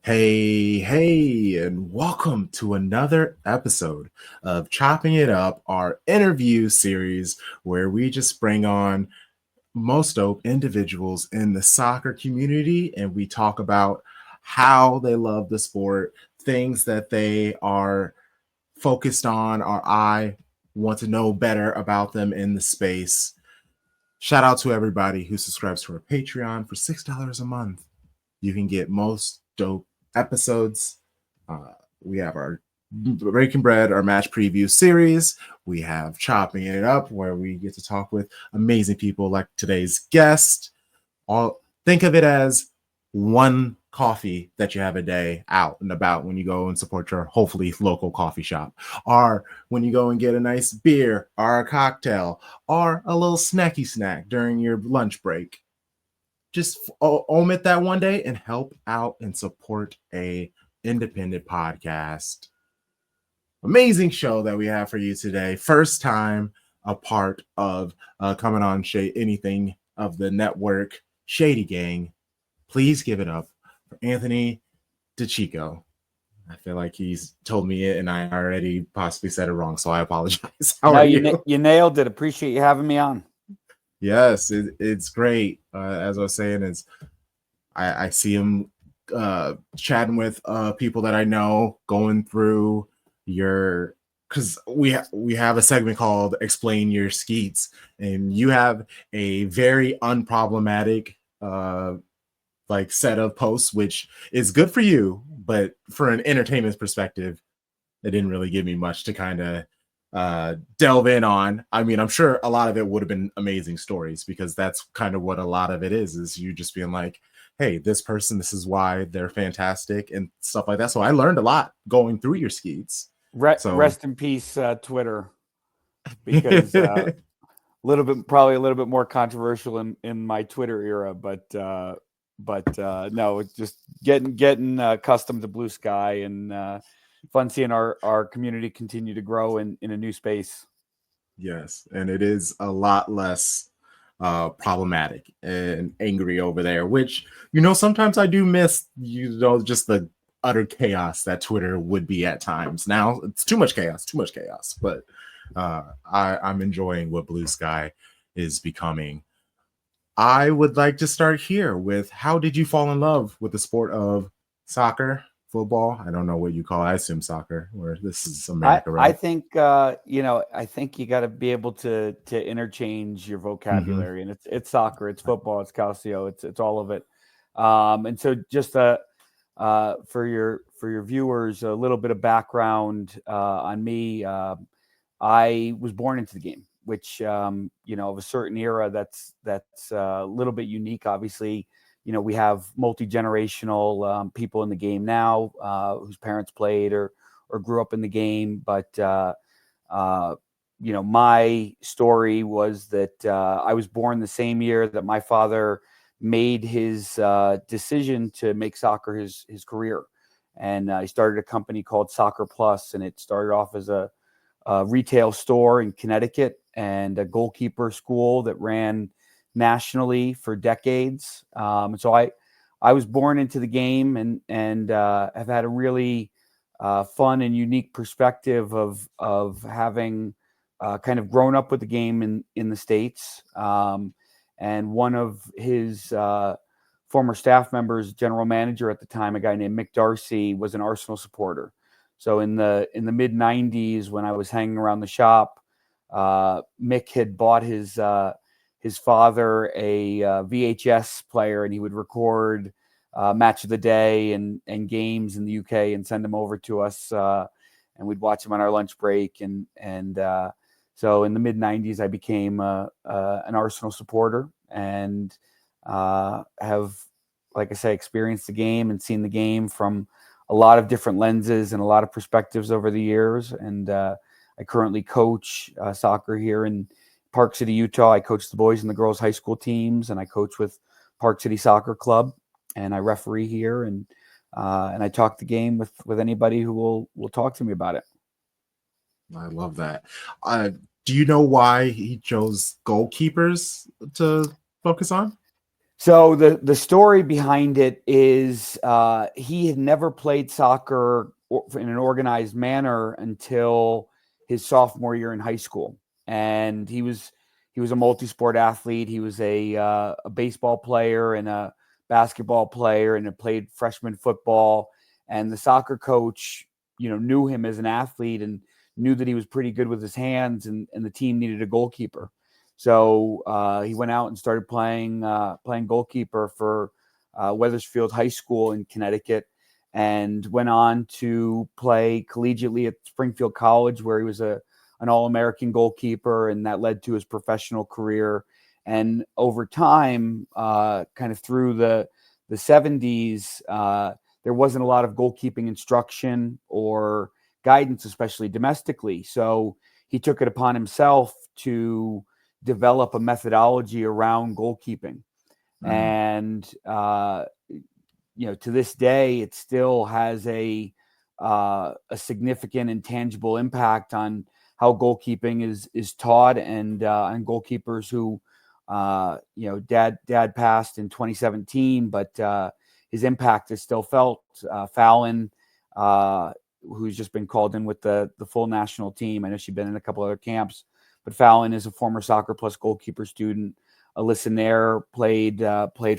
Hey, and welcome to another episode of Chopping It Up, our interview series where we just bring on most dope individuals in the soccer community and we talk about how they love the sport, things that they are focused on, or I want to know better about them in the space. Shout out to everybody who subscribes to our Patreon for $6 a month. You can get most dope episodes. We have our Breaking Bread, our match preview series. We have Chopping It Up, where we get to talk with amazing people like today's guest. Think of it as one coffee that you have a day out and about when you go and support your hopefully local coffee shop, or when you go and get a nice beer or a cocktail or a little snacky snack during your lunch break. Just omit that one day and help out and support a independent podcast. Amazing show that we have for you today. First time a part of coming on anything of the network Shady Gang. Please give it up for Anthony DiCicco. I feel like he's told me it and I already possibly said it wrong, so I apologize. How are you? You nailed it. Appreciate you having me on. Yes, it's great. As I was saying, I see him chatting with people that I know, going through because we have a segment called Explain Your Skeets, and you have a very unproblematic like set of posts, which is good for you, but for an entertainment perspective, it didn't really give me much to kind of delve in on. I mean, I'm sure a lot of it would have been amazing stories, because that's kind of what a lot of it is you just being like, hey, this person, this is why they're fantastic and stuff like that. So I learned a lot going through your skeets. Rest in peace, Twitter, because probably a little bit more controversial in my Twitter era, but no, it's just getting accustomed to blue sky, and fun seeing our community continue to grow in a new space. Yes, and it is a lot less problematic and angry over there, which, sometimes I do miss, just the utter chaos that Twitter would be at times. Now it's too much chaos, but I'm enjoying what blue sky is becoming. I would like to start here with, how did you fall in love with the sport of soccer, football? I don't know what you call it. I assume soccer, where this is America, right? I think I think you got to be able to interchange your vocabulary, and it's soccer, it's football, it's calcio, it's all of it. And so just for your viewers, a little bit of background on me. I was born into the game, which of a certain era that's a little bit unique. Obviously, we have multi-generational people in the game now whose parents played or grew up in the game. But, my story was that I was born the same year that my father made his decision to make soccer his career. And he started a company called Soccer Plus, and it started off as a retail store in Connecticut and a goalkeeper school that ran nationally for decades. So I was born into the game and have had a really fun and unique perspective of having kind of grown up with the game in the States. And one of his former staff members, general manager at the time, a guy named Mick Darcy, was an Arsenal supporter. So in the mid 90s, when I was hanging around the shop, Mick had bought his father a VHS player, and he would record match of the day and games in the UK and send them over to us, and we'd watch them on our lunch break. And so in the mid 90s, I became an Arsenal supporter, and have, like I say, experienced the game and seen the game from a lot of different lenses and a lot of perspectives over the years. And I currently coach soccer here in Park City, Utah. I coach the boys and the girls high school teams, and I coach with Park City Soccer Club, and I referee here, and I talk the game with anybody who will talk to me about it. I love that. Do you know why he chose goalkeepers to focus on? So the story behind it is he had never played soccer in an organized manner until his sophomore year in high school, and he was a multi-sport athlete. He was a baseball player and a basketball player, and had played freshman football. And the soccer coach, knew him as an athlete and knew that he was pretty good with his hands, and the team needed a goalkeeper. So he went out and started playing goalkeeper for Wethersfield High School in Connecticut, and went on to play collegiately at Springfield College, where he was an All-American goalkeeper, and that led to his professional career. And over time, kind of through the 70s, there wasn't a lot of goalkeeping instruction or guidance, especially domestically. So he took it upon himself to develop a methodology around goalkeeping. And to this day, it still has a significant and tangible impact on how goalkeeping is taught, and goalkeepers who dad passed in 2017, but his impact is still felt. Fallon, who's just been called in with the full national team. I know she's been in a couple other camps, but Fallon is a former Soccer Plus goalkeeper student. Alyssa Nair played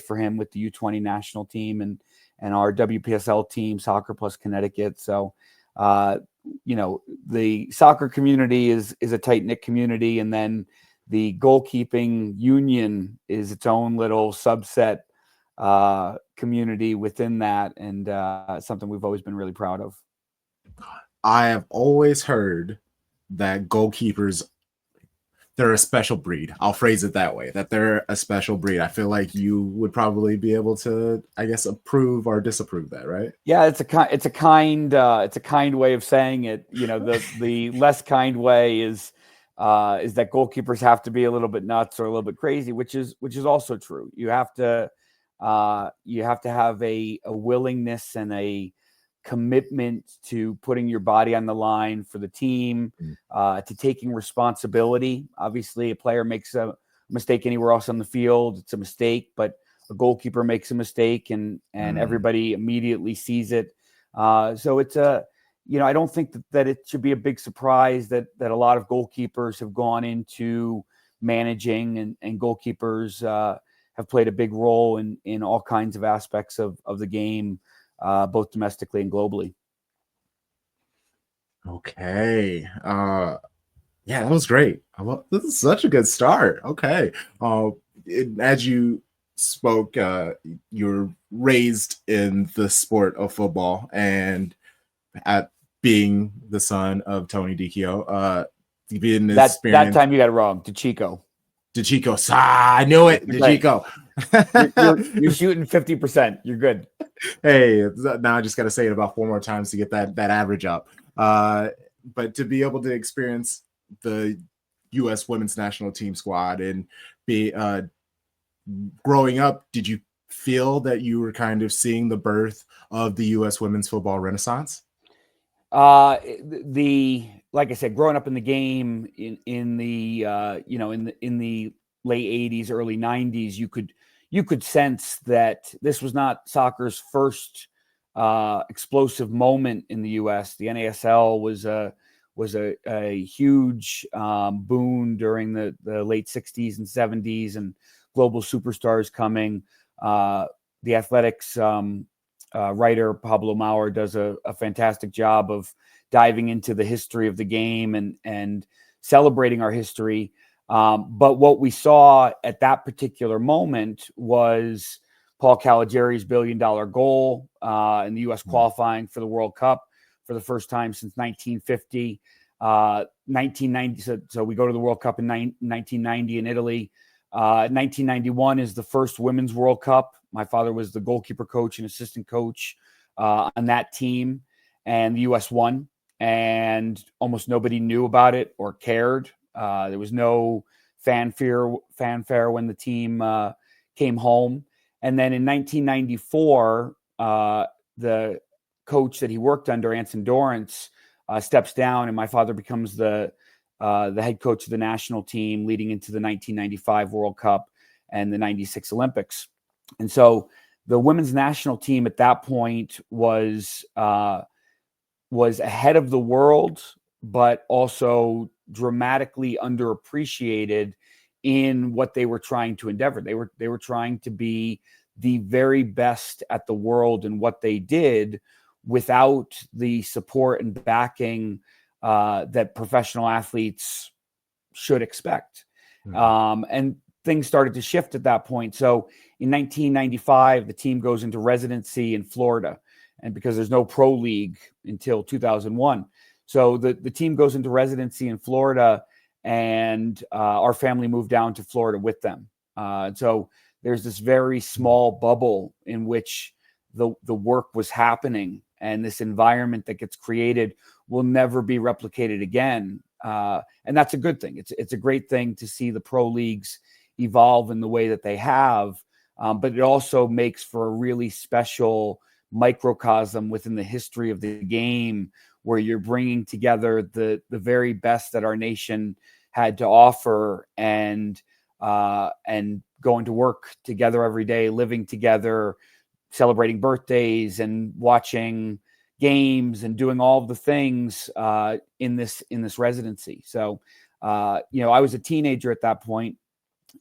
for him with the U20 national team and our WPSL team, Soccer Plus Connecticut. So, the soccer community is a tight-knit community, and then the goalkeeping union is its own little subset community within that, and something we've always been really proud of. I have always heard that goalkeepers, they're a special breed. I'll phrase it that way, that they're a special breed. I feel like you would probably be able to, I guess, approve or disapprove that, right? Yeah, it's a kind way of saying it. The less kind way is that goalkeepers have to be a little bit nuts or a little bit crazy, which is also true. You have to have a willingness and a commitment to putting your body on the line for the team, to taking responsibility. Obviously, a player makes a mistake anywhere else on the field, it's a mistake, but a goalkeeper makes a mistake, and everybody immediately sees it. So it's I don't think that it should be a big surprise that a lot of goalkeepers have gone into managing, and goalkeepers have played a big role in all kinds of aspects of the game, both domestically and globally. Okay. Yeah, that was great. This is such a good start. Okay. As you spoke, you're raised in the sport of football, and at being the son of Tony DiCicco, that time you got it wrong. DiCicco. I knew it. DiCicco. You're shooting 50%. You're good. Hey, now I just got to say it about 4 more times to get that average up. But to be able to experience the U.S. women's national team squad and be growing up, did you feel that you were kind of seeing the birth of the U.S. women's football renaissance? Like I said, growing up in the game in the late 80s, early 90s, you could sense that this was not soccer's first explosive moment in the U.S. The NASL was a huge boon during the late 60s and 70s, and global superstars coming. The Athletics writer Pablo Maurer does a fantastic job of diving into the history of the game and celebrating our history. But what we saw at that particular moment was Paul Caligari's $1 billion goal in the U.S. qualifying for the World Cup for the first time since 1950. 1990. So we go to the World Cup in 1990 in Italy. 1991 is the first Women's World Cup. My father was the goalkeeper coach and assistant coach on that team, and the U.S. won, and almost nobody knew about it or cared. There was no fanfare when the team came home. And then in 1994, the coach that he worked under, Anthony Dorrance, steps down, and my father becomes the head coach of the national team leading into the 1995 World Cup and the 96 Olympics. And so the women's national team at that point was ahead of the world, but also dramatically underappreciated in what they were trying to endeavor. They were trying to be the very best at the world in what they did, without the support and backing that professional athletes should expect. And things started to shift at that point. So in 1995, the team goes into residency in Florida, and because there's no pro league until 2001. So the team goes into residency in Florida, and our family moved down to Florida with them. So there's this very small bubble in which the work was happening, and this environment that gets created will never be replicated again. And that's a good thing. It's a great thing to see the pro leagues evolve in the way that they have. But it also makes for a really special microcosm within the history of the game, where you're bringing together the very best that our nation had to offer, and going to work together every day, living together, celebrating birthdays and watching games and doing all of the things in this residency. So, I was a teenager at that point,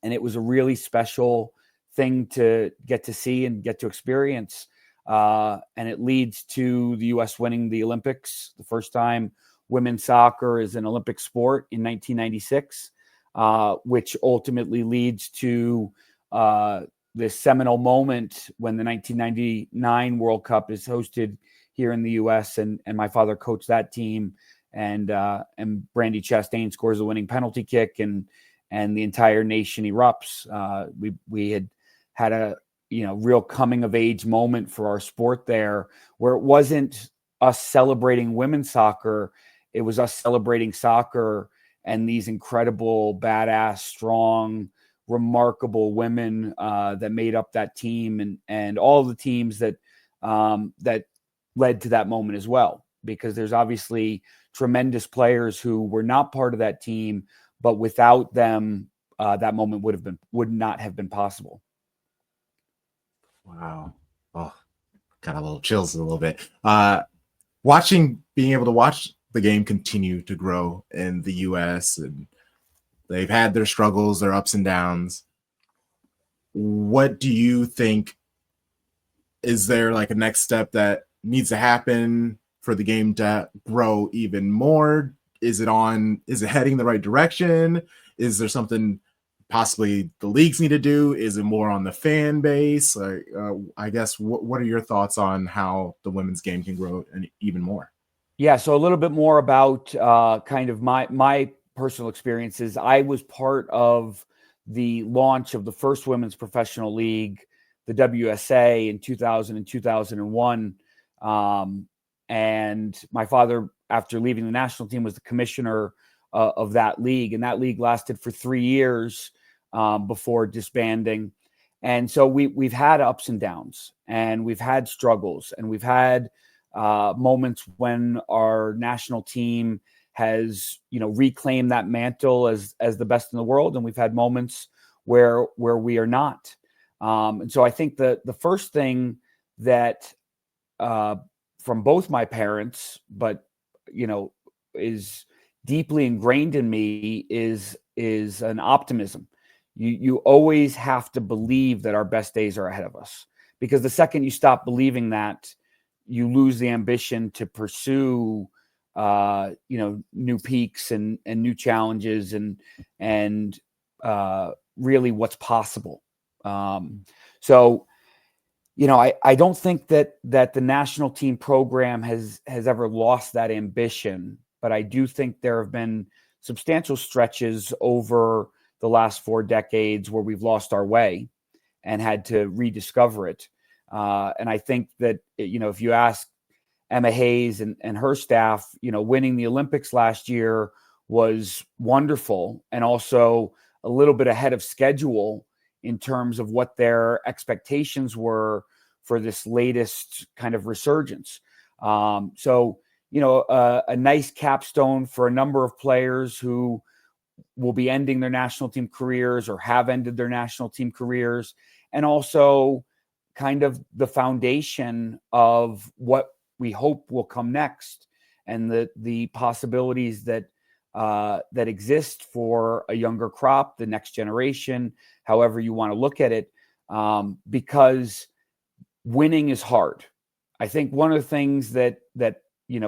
and it was a really special thing to get to see and get to experience. And it leads to the U.S. winning the Olympics, the first time women's soccer is an Olympic sport in 1996, which ultimately leads to this seminal moment when the 1999 World Cup is hosted here in the U.S. And my father coached that team, and Brandy Chastain scores the winning penalty kick, and the entire nation erupts. We had a real coming of age moment for our sport there, where it wasn't us celebrating women's soccer, it was us celebrating soccer and these incredible, badass, strong, remarkable women that made up that team, and all the teams that led to that moment as well, because there's obviously tremendous players who were not part of that team, but without them, that moment would not have been possible. Wow. Oh, got a little chills a little bit. Being able to watch the game continue to grow in the US, and they've had their struggles, their ups and downs. What do you think? Is there like a next step that needs to happen for the game to grow even more? Is it heading the right direction? Is there something possibly the leagues need to do? Is it more on the fan base? I guess what are your thoughts on how the women's game can grow and even more? Yeah, so a little bit more about kind of my personal experiences. I was part of the launch of the first women's professional league, the WSA, in 2000 and 2001. And my father, after leaving the national team, was the commissioner of that league. And that league lasted for 3 years before disbanding. And so we've had ups and downs, and we've had struggles, and we've had moments when our national team has, reclaimed that mantle as the best in the world. And we've had moments where we are not. And so I think the first thing that from both my parents, but, is deeply ingrained in me is an optimism. You always have to believe that our best days are ahead of us, because the second you stop believing that, you lose the ambition to pursue, new peaks and new challenges and really what's possible. So, I don't think that the national team program has ever lost that ambition, but I do think there have been substantial stretches over the last 4 decades where we've lost our way and had to rediscover it. And I think that, if you ask Emma Hayes and her staff, winning the Olympics last year was wonderful, and also a little bit ahead of schedule in terms of what their expectations were for this latest kind of resurgence. So, a nice capstone for a number of players who will be ending their national team careers or have ended their national team careers. and also kind of the foundation of what we hope will come next, and the possibilities that exist for a younger crop, the next generation, however you want to look at it, because winning is hard. I think one of the things that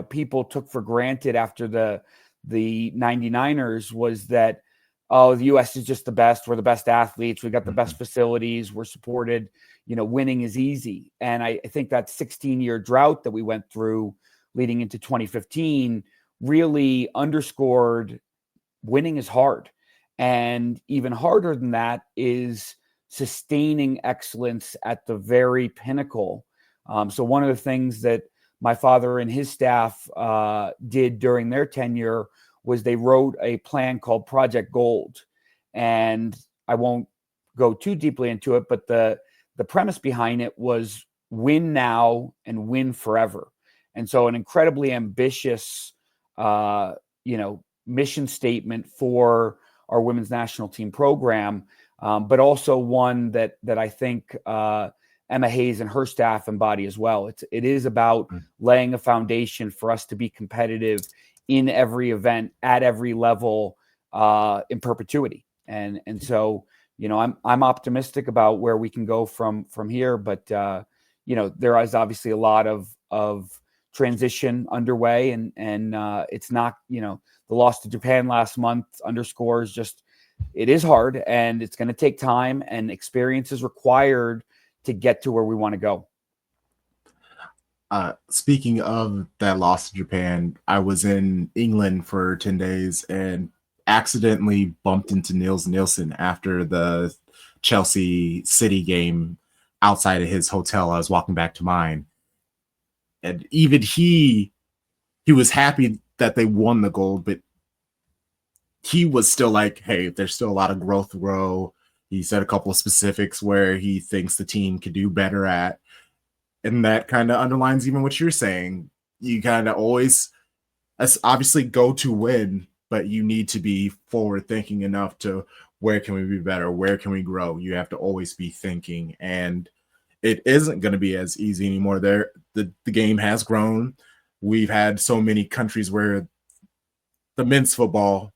people took for granted after the 99ers was that, oh, the U.S. is just the best. We're the best athletes. We got the best facilities. We're supported. Winning is easy. And I think that 16-year drought that we went through leading into 2015 really underscored winning is hard. And even harder than that is sustaining excellence at the very pinnacle. So one of the things that my father and his staff did during their tenure was they wrote a plan called Project Gold. And I won't go too deeply into it, but the premise behind it was win now and win forever. And so an incredibly ambitious, mission statement for our women's national team program, but also one that I think Emma Hayes and her staff embody as well. It is about laying a foundation for us to be competitive in every event at every level in perpetuity. And so, I'm optimistic about where we can go from here, but there is obviously a lot of transition underway, and it's not, the loss to Japan last month underscores just, it is hard, and it's going to take time, and experience is required to get to where we want to go. Speaking of that loss to Japan, I was in England for 10 days and accidentally bumped into Niels Nielsen after the Chelsea City game outside of his hotel. I was walking back to mine. And even he was happy that they won the gold, but he was still like, hey, there's still a lot of growth to grow. He said a couple of specifics where he thinks the team could do better at. And that kind of underlines even what you're saying. You kind of always obviously go to win, but you need to be forward thinking enough to where can we be better? Where can we grow? You have to always be thinking. And it isn't going to be as easy anymore. The game has grown. We've had so many countries where the men's football